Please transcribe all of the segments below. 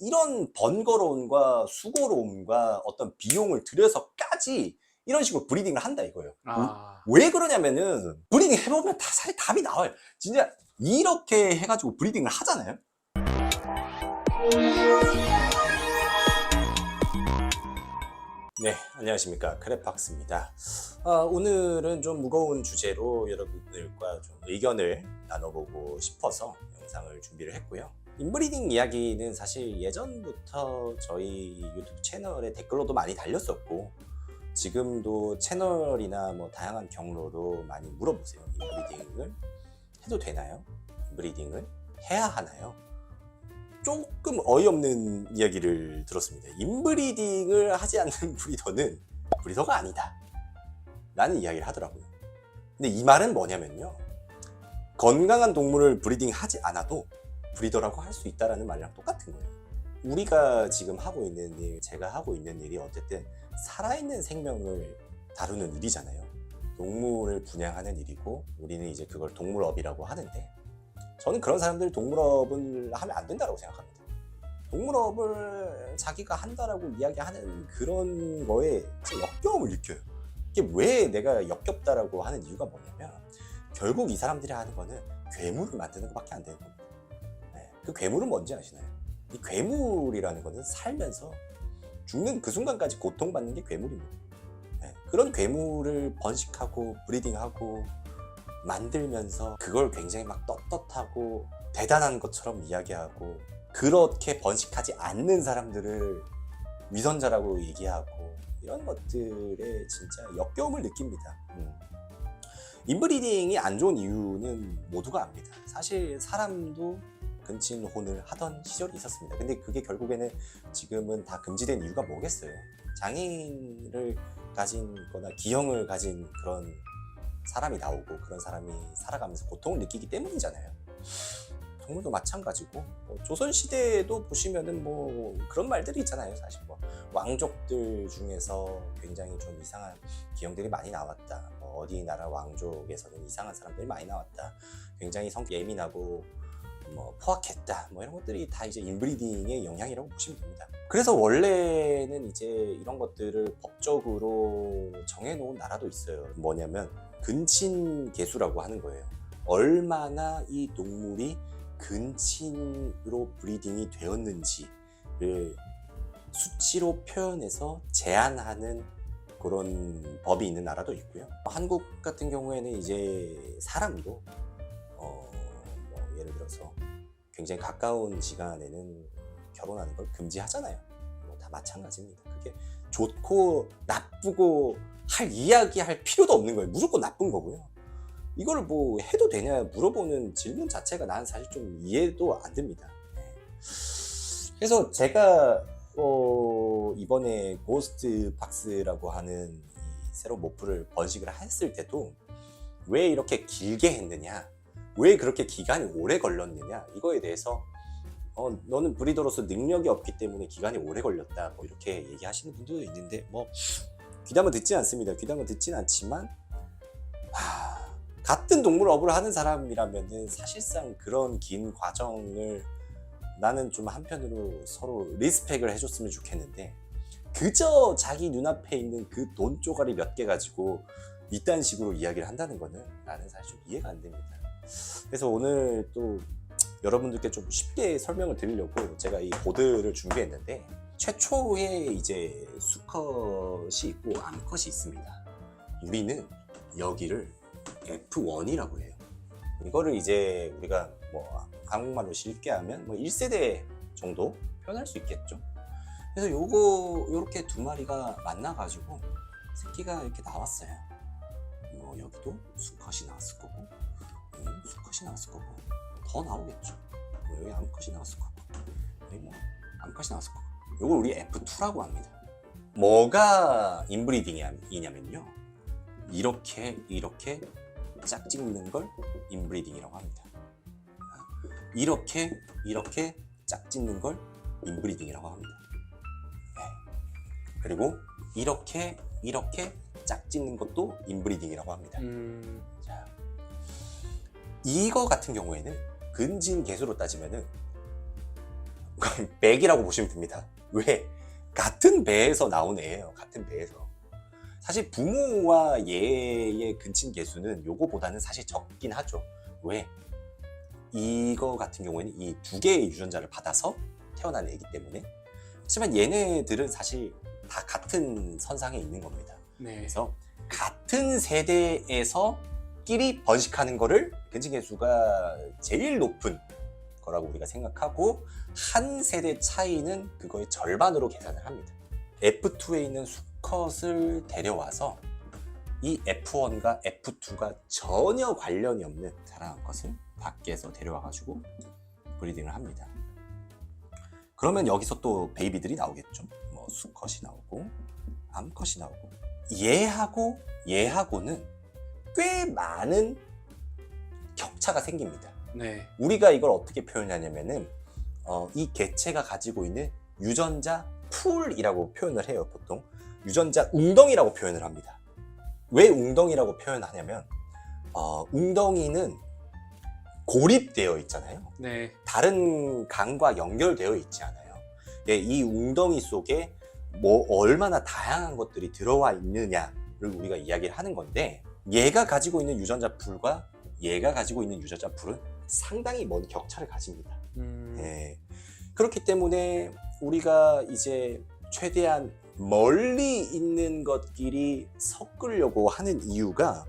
이런 번거로움과 수고로움과 어떤 비용을 들여서까지 이런 식으로 브리딩을 한다 이거예요. 아, 왜 그러냐면은 브리딩 해보면 다 사실 답이 나와요. 진짜 이렇게 해가지고 브리딩을 하잖아요. 네, 안녕하십니까. 크랩박스입니다. 오늘은 좀 무거운 주제로 여러분들과 좀 의견을 나눠보고 싶어서 영상을 준비를 했고요. 인브리딩 이야기는 사실 예전부터 저희 유튜브 채널에 댓글로도 많이 달렸었고, 지금도 채널이나 뭐 다양한 경로로 많이 물어보세요. 인브리딩을 해도 되나요? 인브리딩을 해야 하나요? 조금 어이없는 이야기를 들었습니다. 인브리딩을 하지 않는 브리더는 브리더가 아니다 라는 이야기를 하더라고요. 근데 이 말은 뭐냐면요, 건강한 동물을 브리딩 하지 않아도 브리더라고 할 수 있다는 말이랑 똑같은 거예요. 우리가 지금 하고 있는 일, 제가 하고 있는 일이 어쨌든 살아있는 생명을 다루는 일이잖아요. 동물을 분양하는 일이고, 우리는 이제 그걸 동물업이라고 하는데, 저는 그런 사람들 동물업을 하면 안 된다고 생각합니다. 동물업을 자기가 한다라고 이야기하는 그런 거에 역겨움을 느껴요. 이게 왜 내가 역겹다라고 하는 이유가 뭐냐면, 결국 이 사람들이 하는 거는 괴물을 만드는 것밖에 안 되는 겁니다. 네, 그 괴물은 뭔지 아시나요? 이 괴물이라는 거는 살면서 죽는 그 순간까지 고통받는 게 괴물입니다. 네, 그런 괴물을 번식하고 브리딩하고 만들면서 그걸 굉장히 막 떳떳하고 대단한 것처럼 이야기하고, 그렇게 번식하지 않는 사람들을 위선자라고 얘기하고, 이런 것들에 진짜 역겨움을 느낍니다. 인브리딩이 안 좋은 이유는 모두가 압니다. 사실 사람도 근친혼을 하던 시절이 있었습니다. 근데 그게 결국에는 지금은 다 금지된 이유가 뭐겠어요? 장애인을 가진 거나 기형을 가진 그런 사람이 나오고, 그런 사람이 살아가면서 고통을 느끼기 때문이잖아요. 동물도 마찬가지고, 조선시대에도 보시면은 뭐 그런 말들이 있잖아요. 사실 뭐 왕족들 중에서 굉장히 좀 이상한 기형들이 많이 나왔다, 뭐 어디 나라 왕족에서는 이상한 사람들이 많이 나왔다, 굉장히 성격 예민하고 뭐 포악했다, 뭐 이런 것들이 다 이제 인브리딩의 영향이라고 보시면 됩니다. 그래서 원래는 이제 이런 것들을 법적으로 정해놓은 나라도 있어요. 뭐냐면 근친계수라고 하는 거예요. 얼마나 이 동물이 근친으로 브리딩이 되었는지를 수치로 표현해서 제한하는 그런 법이 있는 나라도 있고요. 한국 같은 경우에는 이제 사람도 뭐 예를 들어서 굉장히 가까운 시간에는 결혼하는 걸 금지하잖아요. 뭐 다 마찬가지입니다. 그게 좋고 나쁘고 이야기할 필요도 없는 거예요. 무조건 나쁜 거고요. 이걸 뭐 해도 되냐 물어보는 질문 자체가 나는 사실 좀 이해도 안 됩니다. 그래서 제가 이번에 고스트 박스라고 하는 이 새로운 모프를 번식을 했을 때도 왜 이렇게 길게 했느냐, 왜 그렇게 기간이 오래 걸렸느냐, 이거에 대해서 너는 브리더로서 능력이 없기 때문에 기간이 오래 걸렸다, 뭐 이렇게 얘기하시는 분들도 있는데, 뭐 귀담아 듣지 않습니다. 귀담아 듣진 않지만, 같은 동물업을 하는 사람이라면은 사실상 그런 긴 과정을 나는 좀 한편으로 서로 리스펙을 해줬으면 좋겠는데, 그저 자기 눈앞에 있는 그 돈 쪼가리 몇 개 가지고 이딴 식으로 이야기를 한다는 거는 나는 사실 좀 이해가 안 됩니다. 그래서 오늘 또 여러분들께 좀 쉽게 설명을 드리려고 제가 이 보드를 준비했는데, 최초의 이제 수컷이 있고 암컷이 있습니다. 우리는 여기를 F1이라고 해요. 이거를 이제 우리가 뭐 한국말로 쉽게 하면 뭐 1세대 정도 표현할 수 있겠죠. 그래서 요렇게 두 마리가 만나가지고 새끼가 이렇게 나왔어요. 뭐 여기도 수컷이 나왔을 거고, 수컷이 나왔을 거고, 더 나오겠죠. 뭐 여기 암컷이 나왔을 거고, 여기 뭐 암컷이 나왔을 거고. 요걸 우리 F2라고 합니다. 뭐가 인브리딩이냐면요, 이렇게 짝짓는 걸 인브리딩이라고 합니다. 이렇게 짝짓는 걸 인브리딩이라고 합니다. 네. 그리고 이렇게 짝짓는 것도 인브리딩이라고 합니다. 자, 이거 같은 경우에는 근진계수로 따지면은 맥이라고 보시면 됩니다. 왜? 같은 배에서 나온 애예요. 같은 배에서. 사실 부모와 얘의 근친 계수는 요거보다는 사실 적긴 하죠. 왜? 이거 같은 경우에는 이 두 개의 유전자를 받아서 태어난 애기 때문에. 하지만 얘네들은 사실 다 같은 선상에 있는 겁니다. 네. 그래서 같은 세대에서 끼리 번식하는 거를 근친 계수가 제일 높은 거라고 우리가 생각하고, 한 세대 차이는 그거의 절반으로 계산을 합니다. F2에 있는 수컷을 데려와서 이 F1과 F2가 전혀 관련이 없는 자라난 것을 밖에서 데려와가지고 브리딩을 합니다. 그러면 여기서 또 베이비들이 나오겠죠. 뭐 수컷이 나오고 암컷이 나오고, 얘하고 얘하고는 꽤 많은 격차가 생깁니다. 네. 우리가 이걸 어떻게 표현하냐면은 이 개체가 가지고 있는 유전자 풀이라고 표현을 해요. 보통 유전자 웅덩이라고 표현을 합니다. 왜 웅덩이라고 표현하냐면 웅덩이는 고립되어 있잖아요. 네. 다른 강과 연결되어 있지 않아요. 예, 이 웅덩이 속에 뭐 얼마나 다양한 것들이 들어와 있느냐를 우리가 이야기를 하는 건데, 얘가 가지고 있는 유전자 풀과 얘가 가지고 있는 유전자 풀은 상당히 먼 격차를 가집니다. 예. 그렇기 때문에 우리가 이제 최대한 멀리 있는 것끼리 섞으려고 하는 이유가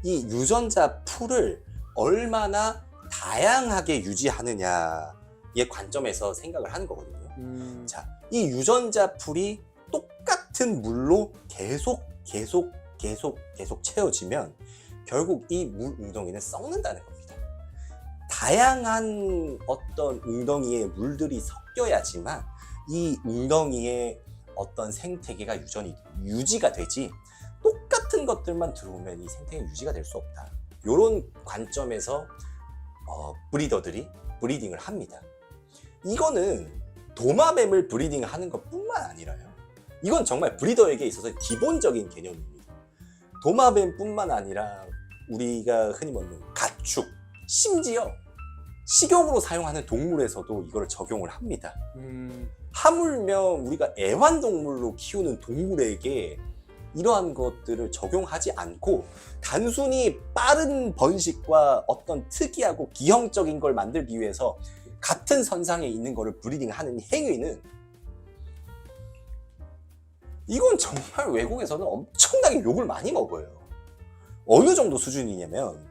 이 유전자 풀을 얼마나 다양하게 유지하느냐의 관점에서 생각을 하는 거거든요. 자, 이 유전자 풀이 똑같은 물로 계속 채워지면 결국 이 물 웅덩이는 썩는다는 겁니다. 다양한 어떤 웅덩이의 물들이 섞여야지만 이 웅덩이의 어떤 생태계가 유지가 되지, 똑같은 것들만 들어오면 이 생태계가 유지가 될 수 없다. 이런 관점에서 브리더들이 브리딩을 합니다. 이거는 도마뱀을 브리딩하는 것뿐만 아니라요. 이건 정말 브리더에게 있어서 기본적인 개념입니다. 도마뱀뿐만 아니라 우리가 흔히 먹는 가축, 심지어 식용으로 사용하는 동물에서도 이걸 적용을 합니다. 하물며 우리가 애완동물로 키우는 동물에게 이러한 것들을 적용하지 않고 단순히 빠른 번식과 어떤 특이하고 기형적인 걸 만들기 위해서 같은 선상에 있는 거를 브리딩하는 행위는, 이건 정말 외국에서는 엄청나게 욕을 많이 먹어요. 어느 정도 수준이냐면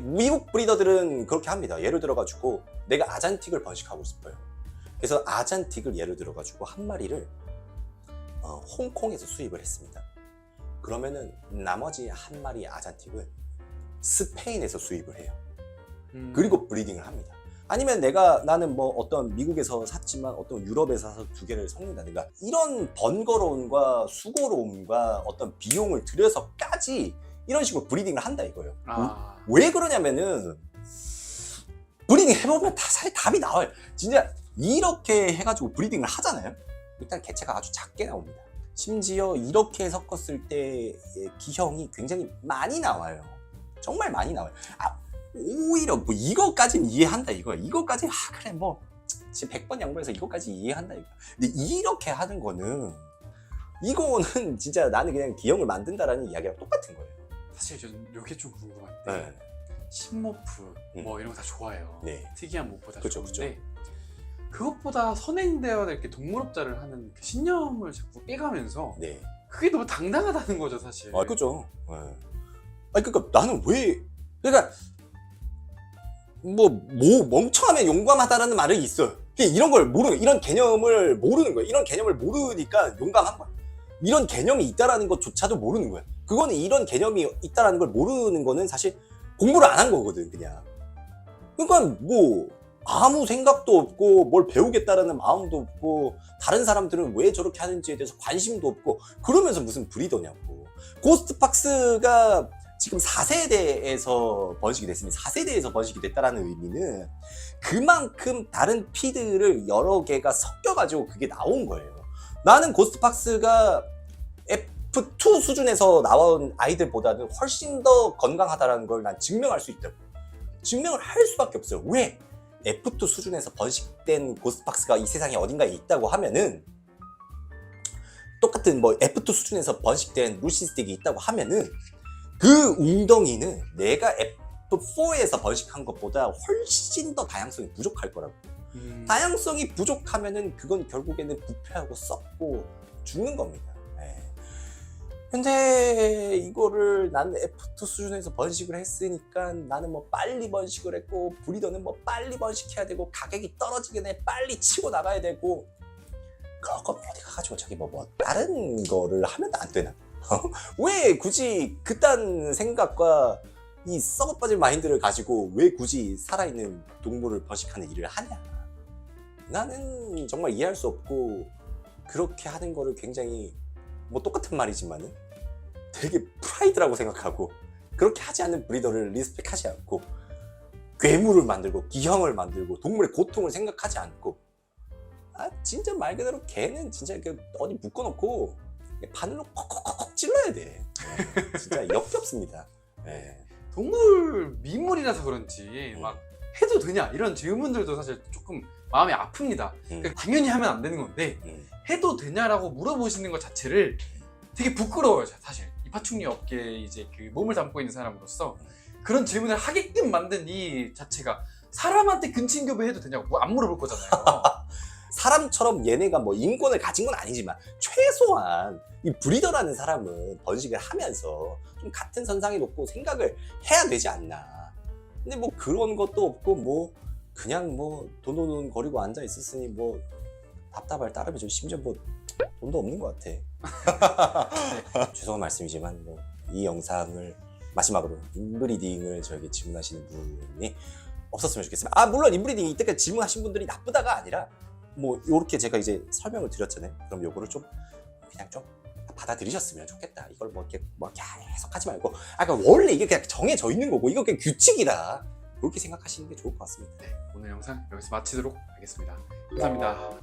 미국 브리더들은 그렇게 합니다. 예를 들어가지고 내가 아잔틱을 번식하고 싶어요. 그래서 아잔틱을 예를 들어가지고 한 마리를 홍콩에서 수입을 했습니다. 그러면은 나머지 한 마리의 아잔틱은 스페인에서 수입을 해요. 그리고 브리딩을 합니다. 아니면 나는 뭐 어떤 미국에서 샀지만 어떤 유럽에서 사서 두 개를 섞는다든가, 이런 번거로움과 수고로움과 어떤 비용을 들여서까지 이런 식으로 브리딩을 한다 이거예요. 왜 그러냐면은 브리딩 해보면 다 사실 답이 나와요. 진짜 이렇게 해가지고 브리딩을 하잖아요. 일단 개체가 아주 작게 나옵니다. 심지어 이렇게 섞었을 때의 기형이 굉장히 많이 나와요. 정말 많이 나와요. 오히려 뭐 이거까지는 이해한다 이거야. 이거까지 그래 뭐 지금 100번 양보해서 이거까지 이해한다 이거. 근데 이렇게 하는 거는, 이거는 진짜 나는 그냥 기형을 만든다라는 이야기랑 똑같은 거예요. 사실 저는 이게 좀 궁금한데, 네. 신모프 뭐 이런 거 다 좋아해요. 네. 특이한 모프 다 그쵸, 좋은데 그것보다 선행되어야 될 게 동물업자를 하는 그 신념을 자꾸 깨가면서 네. 그게 너무 당당하다는 거죠 사실. 그죠. 네. 아니 그러니까 나는 그러니까 뭐 멍청하면 용감하다라는 말이 있어요. 이런 걸 이런 개념을 모르는 거예요. 이런 개념을 모르니까 용감한 거야. 이런 개념이 있다라는 것조차도 모르는 거야. 그거는 이런 개념이 있다라는 걸 모르는 거는 사실 공부를 안 한 거거든, 그냥. 그러니까 뭐 아무 생각도 없고 뭘 배우겠다라는 마음도 없고, 다른 사람들은 왜 저렇게 하는지에 대해서 관심도 없고, 그러면서 무슨 브리더냐고. 고스트팍스가 지금 4세대에서 번식이 됐습니다. 4세대에서 번식이 됐다라는 의미는 그만큼 다른 피드를 여러 개가 섞여가지고 그게 나온 거예요. 나는 고스트팍스가 F2 수준에서 나온 아이들보다는 훨씬 더 건강하다는 걸 난 증명할 수 있다고. 증명을 할 수밖에 없어요. 왜? F2 수준에서 번식된 고스트박스가 이 세상에 어딘가에 있다고 하면은, 똑같은 뭐 F2 수준에서 번식된 루시스틱이 있다고 하면은, 그 웅덩이는 내가 F4에서 번식한 것보다 훨씬 더 다양성이 부족할 거라고. 다양성이 부족하면은 그건 결국에는 부패하고 썩고 죽는 겁니다. 예. 근데 이거를 나는 F2 수준에서 번식을 했으니까 나는 뭐 빨리 번식을 했고, 브리더는 뭐 빨리 번식해야 되고, 가격이 떨어지기 전에 빨리 치고 나가야 되고, 그런 거 어디 가가지고 저기 뭐 다른 거를 하면 안 되나? 왜 굳이 그딴 생각과 이 썩어빠진 마인드를 가지고 왜 굳이 살아있는 동물을 번식하는 일을 하냐? 나는 정말 이해할 수 없고, 그렇게 하는 거를 굉장히 뭐 똑같은 말이지만은 되게 프라이드라고 생각하고, 그렇게 하지 않는 브리더를 리스펙하지 않고, 괴물을 만들고 기형을 만들고 동물의 고통을 생각하지 않고, 진짜 말 그대로 걔는 진짜 어디 묶어놓고 바늘로 콕콕콕 찔러야 돼. 진짜 역겹습니다. 동물 미물이라서 그런지 막 해도 되냐 이런 질문들도 사실 조금 마음이 아픕니다. 그러니까 당연히 하면 안 되는 건데 해도 되냐라고 물어보시는 것 자체를 되게 부끄러워요. 사실 이 파충류 업계에 이제 그 몸을 담고 있는 사람으로서 그런 질문을 하게끔 만든 이 자체가, 사람한테 근친교배 해도 되냐고 뭐 안 물어볼 거잖아요. 사람처럼 얘네가 뭐 인권을 가진 건 아니지만 최소한 이 브리더라는 사람은 번식을 하면서 좀 같은 선상에 놓고 생각을 해야 되지 않나. 근데 뭐 그런 것도 없고 뭐 그냥 뭐 돈돈거리고 앉아 있었으니 뭐 답답할 따름이죠. 심지어 뭐 돈도 없는 것 같아. 죄송한 말씀이지만 뭐 이 영상을 마지막으로 인브리딩을 저에게 질문하시는 분이 없었으면 좋겠습니다. 물론 인브리딩 이때까지 질문하신 분들이 나쁘다가 아니라 뭐 요렇게 제가 이제 설명을 드렸잖아요. 그럼 요거를 좀 그냥 좀 받아들이셨으면 좋겠다. 이걸 뭐 이렇게 계속 하지 말고, 그러니까 원래 이게 그냥 정해져 있는 거고 이거 그냥 규칙이다, 그렇게 생각하시는 게 좋을 것 같습니다. 오늘 영상 여기서 마치도록 하겠습니다. 감사합니다.